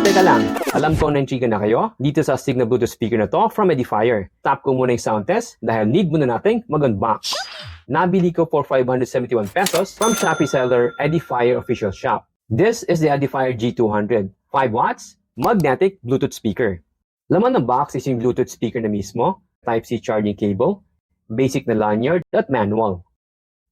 teka lang. Alam ko na-intriga na kayo dito sa Signal Bluetooth speaker na to from Edifier. Tap ko muna yung sound test dahil need muna nating mag-unbox. Nabili ko for 571 pesos from Shopee seller Edifier official shop. This is the Edifier G200, 5 watts, magnetic Bluetooth speaker. Laman ng box is yung Bluetooth speaker na mismo, Type-C charging cable, basic na lanyard at manual.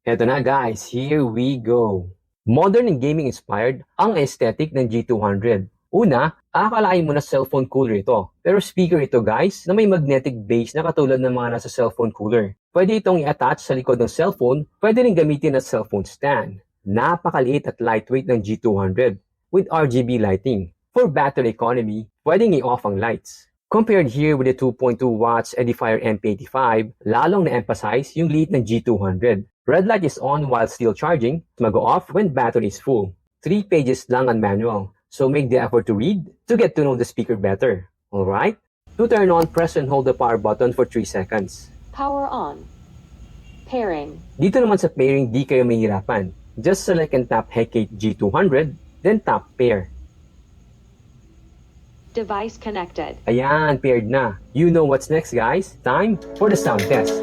Eto na guys, here we go. Modern and gaming inspired ang aesthetic ng G200. Una, akalain mo na cellphone cooler ito. Pero speaker ito guys na may magnetic base na katulad ng mga nasa cellphone cooler. Pwede itong i-attach sa likod ng cellphone, pwede rin gamitin as cellphone stand. Napakaliit at lightweight ng G200 with RGB lighting. For battery economy, pwedeng i-off ang lights. Compared here with the 2.2 watts Edifier MP85, lalong na-emphasize yung liit ng G200. Red light is on while still charging, mag-off when battery is full. 3 pages lang ang manual, so make the effort to read to get to know the speaker better. Alright? To turn on, press and hold the power button for 3 seconds. Power on. Pairing. Dito naman sa pairing, di kayo mahirapan. Just select and tap Hecate G200, then tap Pair. Device connected. Ayan, paired na. You know what's next guys? Time for the sound test.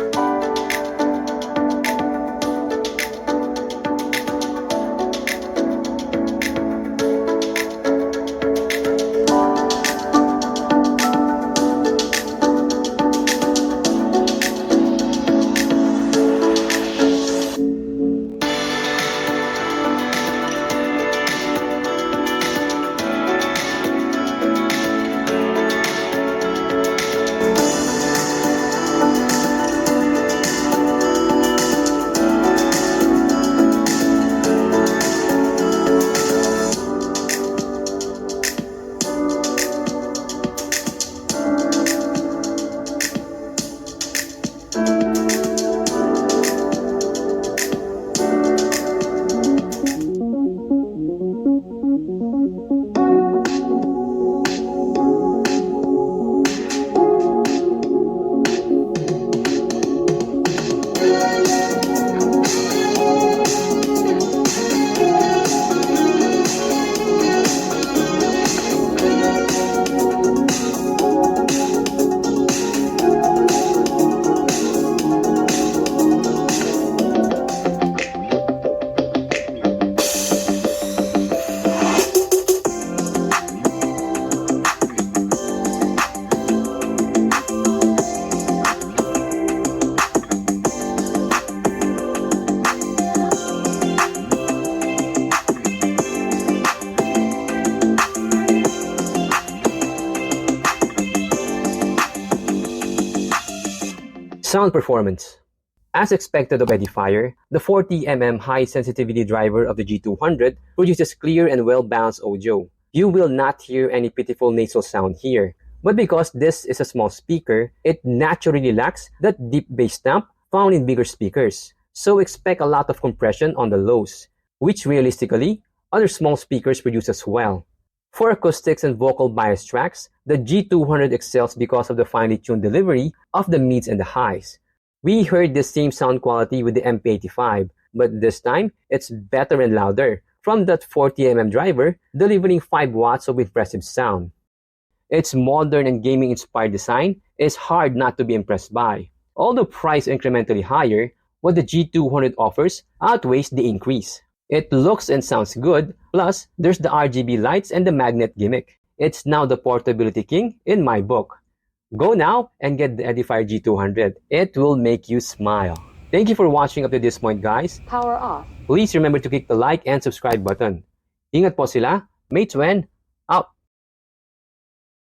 Sound performance. As expected of Edifier, the 40mm high-sensitivity driver of the G200 produces clear and well-balanced audio. You will not hear any pitiful nasal sound here. But because this is a small speaker, it naturally lacks that deep bass stamp found in bigger speakers. So expect a lot of compression on the lows, which realistically, other small speakers produce as well. For acoustics and vocal bias tracks, the G200 excels because of the finely tuned delivery of the mids and the highs. We heard the same sound quality with the MP85, but this time, it's better and louder from that 40mm driver, delivering 5 watts of impressive sound. Its modern and gaming-inspired design is hard not to be impressed by. Although priced incrementally higher, what the G200 offers outweighs the increase. It looks and sounds good, plus there's the RGB lights and the magnet gimmick. It's now the portability king in my book. Go now and get the Edifier G200. It will make you smile. Thank you for watching up to this point guys. Power off. Please remember to click the like and subscribe button. Ingat po sila. Mate Wen, out.